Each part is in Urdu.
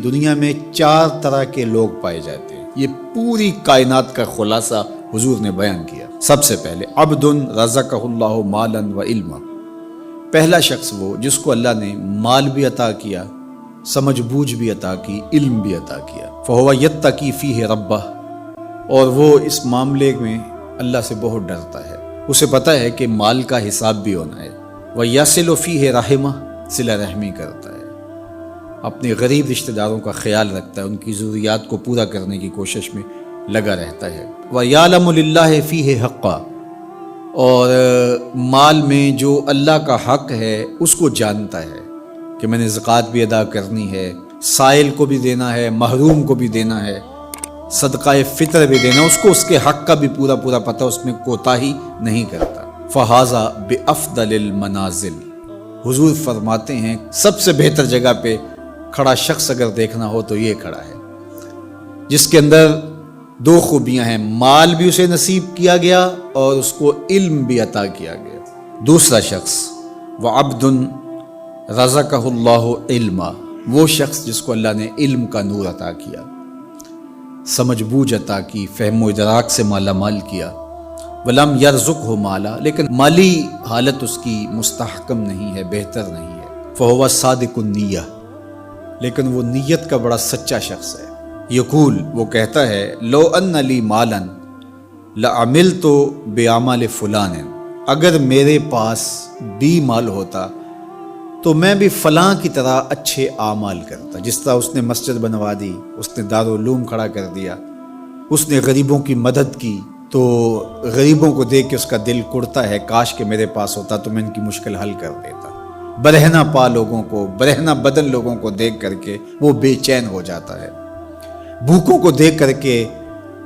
دنیا میں 4 طرح کے لوگ پائے جاتے ہیں. یہ پوری کائنات کا خلاصہ حضور نے بیان کیا. سب سے پہلے عبد رزقہ اللہ مالا و علما. پہلا شخص وہ جس کو اللہ نے مال بھی عطا کیا، سمجھ بوجھ بھی عطا کی، علم بھی عطا کیا. فہو یتقی فیہ ربہ، اور وہ اس معاملے میں اللہ سے بہت ڈرتا ہے. اسے پتہ ہے کہ مال کا حساب بھی ہونا ہے. ویصل فیہ رحمہ، صلہ رحمی کرتا ہے، اپنے غریب رشتہ داروں کا خیال رکھتا ہے، ان کی ضروریات کو پورا کرنے کی کوشش میں لگا رہتا ہے. وَيَعْلَمُ لِلَّهِ فِيهِ حَقًّا، اور مال میں جو اللہ کا حق ہے اس کو جانتا ہے کہ میں نے زکوٰۃ بھی ادا کرنی ہے، سائل کو بھی دینا ہے، محروم کو بھی دینا ہے، صدقہ فطر بھی دینا، اس کو اس کے حق کا بھی پورا پتہ، اس میں کوتاہی نہیں کرتا. فَهَذَا بِأَفْضَلِ الْمَنَازِلِ. حضور فرماتے ہیں سب سے بہتر جگہ پہ کھڑا شخص اگر دیکھنا ہو تو یہ کھڑا ہے، جس کے اندر 2 خوبیاں ہیں، مال بھی اسے نصیب کیا گیا اور اس کو علم بھی عطا کیا گیا. دوسرا شخص وعبد رزقہ اللہ علما، وہ شخص جس کو اللہ نے علم کا نور عطا کیا، سمجھ بوجھ عطا کی، فہم و ادراک سے مالا مال کیا. ولم یرزقہ مالا، لیکن مالی حالت اس کی مستحکم نہیں ہے، بہتر نہیں ہے. فہو صادق النیہ، لیکن وہ نیت کا بڑا سچا شخص ہے. یقول، وہ کہتا ہے لو ان لی مالا لعملت بعمل فلان، اگر میرے پاس بھی مال ہوتا تو میں بھی فلاں کی طرح اچھے اعمال کرتا. جس طرح اس نے مسجد بنوا دی، اس نے دارالعلوم کھڑا کر دیا، اس نے غریبوں کی مدد کی، تو غریبوں کو دیکھ کے اس کا دل کڑتا ہے، کاش کہ میرے پاس ہوتا تو میں ان کی مشکل حل کر دیتا. برہنہ پا لوگوں کو، برہنہ بدن لوگوں کو دیکھ کر کے وہ بے چین ہو جاتا ہے. بھوکوں کو دیکھ کر کے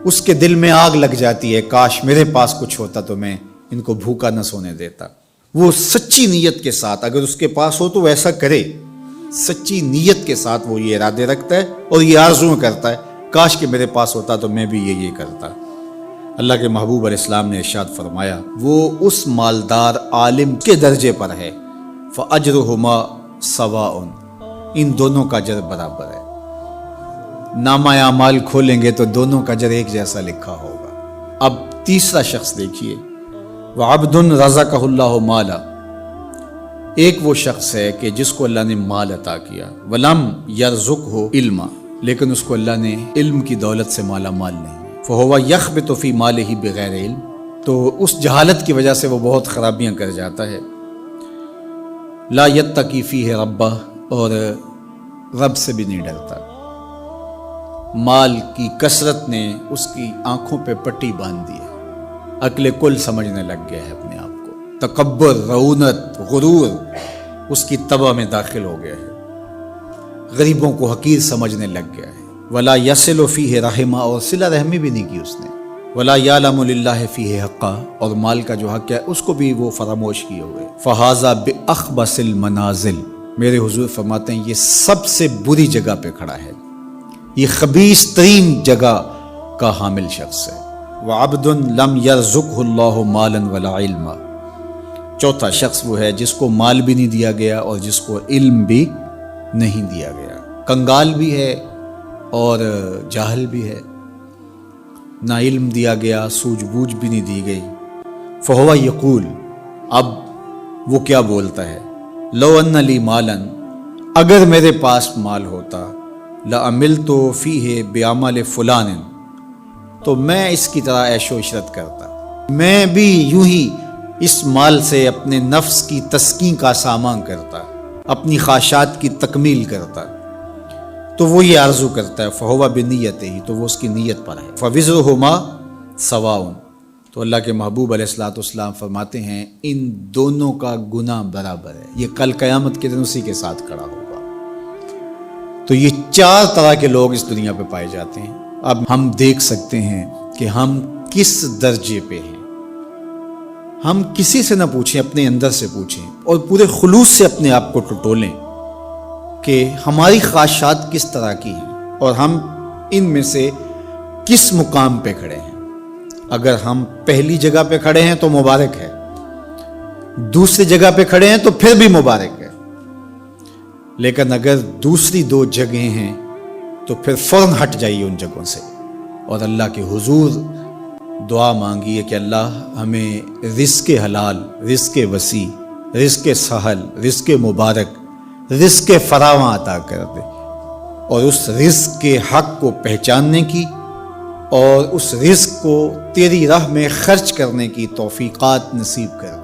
اس کے دل میں آگ لگ جاتی ہے، کاش میرے پاس کچھ ہوتا تو میں ان کو بھوکا نہ سونے دیتا. وہ سچی نیت کے ساتھ، اگر اس کے پاس ہو تو ویسا کرے، سچی نیت کے ساتھ وہ یہ ارادے رکھتا ہے اور یہ آرزو کرتا ہے، کاش کہ میرے پاس ہوتا تو میں بھی یہ کرتا. اللہ کے محبوب علیہ السلام نے ارشاد فرمایا وہ اس مالدار عالم کے درجے پر ہے، فَأَجْرُهُمَا سَوَاءٌ، ان دونوں کا اجر برابر ہے. نامہ اعمال کھولیں گے تو دونوں کا اجر ایک جیسا لکھا ہوگا. اب تیسرا شخص دیکھیے، وَعَبْدٌ رَزَقَهُ اللَّهُ مَالًا، ایک وہ شخص ہے کہ جس کو اللہ نے مال عطا کیا، وَلَمْ يَرْزُقْهُ عِلْمًا، لیکن اس کو اللہ نے علم کی دولت سے مالا مال نہیں. فَهُوَ يَخْبِطُ فِي مَالِهِ بِغَيْرِ عِلْم، تو اس جہالت کی وجہ سے وہ بہت خرابیاں کر جاتا ہے. لا یتقی فیہ ربہ، اور رب سے بھی نہیں ڈرتا. مال کی کثرت نے اس کی آنکھوں پہ پٹی باندھ دی ہے، عقل کل سمجھنے لگ گیا ہے اپنے آپ کو. تکبر، رعونت، غرور اس کی طبع میں داخل ہو گیا ہے، غریبوں کو حقیر سمجھنے لگ گیا ہے. ولا یصل فیہ رحمہ، اور صلہ رحمی بھی نہیں کی اس نے. ولا یعلم للہ فیہ حقا، اور مال کا جو حق ہے اس کو بھی وہ فراموش کیے ہوئے. فہذا باخبث المنازل، میرے حضور فرماتے ہیں یہ سب سے بری جگہ پہ کھڑا ہے، یہ خبیث ترین جگہ کا حامل شخص ہے. وعبد لم یرزقہ اللہ مالا ولا علما، چوتھا شخص وہ ہے جس کو مال بھی نہیں دیا گیا اور جس کو علم بھی نہیں دیا گیا، کنگال بھی ہے اور جاہل بھی ہے، نہ علم دیا گیا، سوجھ بوجھ بھی نہیں دی گئی. فہو یقول، اب وہ کیا بولتا ہے، لو ان لی مالا، اگر میرے پاس مال ہوتا، لعملت فیہ بعمل فلان، تو میں اس کی طرح عیش و عشرت کرتا، میں بھی یوں ہی اس مال سے اپنے نفس کی تسکین کا سامان کرتا، اپنی خواہشات کی تکمیل کرتا. تو وہ یہ آرزو کرتا ہے. فہو بنیتہ، تو وہ اس کی نیت پر ہے. فوزرہما سواء، تو اللہ کے محبوب علیہ الصلوۃ والسلام فرماتے ہیں ان دونوں کا گناہ برابر ہے، یہ کل قیامت کے دن اسی کے ساتھ کھڑا ہوگا. تو یہ 4 طرح کے لوگ اس دنیا پہ پائے جاتے ہیں. اب ہم دیکھ سکتے ہیں کہ ہم کس درجے پہ ہیں. ہم کسی سے نہ پوچھیں، اپنے اندر سے پوچھیں اور پورے خلوص سے اپنے آپ کو ٹٹولیں کہ ہماری خواہشات کس طرح کی ہیں اور ہم ان میں سے کس مقام پہ کھڑے ہیں. اگر ہم پہلی جگہ پہ کھڑے ہیں تو مبارک ہے، دوسری جگہ پہ کھڑے ہیں تو پھر بھی مبارک ہے. لیکن اگر دوسری 2 جگہیں ہیں تو پھر فوراً ہٹ جائیے ان جگہوں سے اور اللہ کے حضور دعا مانگیے کہ اللہ ہمیں رزق حلال، رزق وسیع، رزق سہل، رزق مبارک، رزق فراواں عطا کر دے، اور اس رزق کے حق کو پہچاننے کی اور اس رزق کو تیری راہ میں خرچ کرنے کی توفیقات نصیب کر دے۔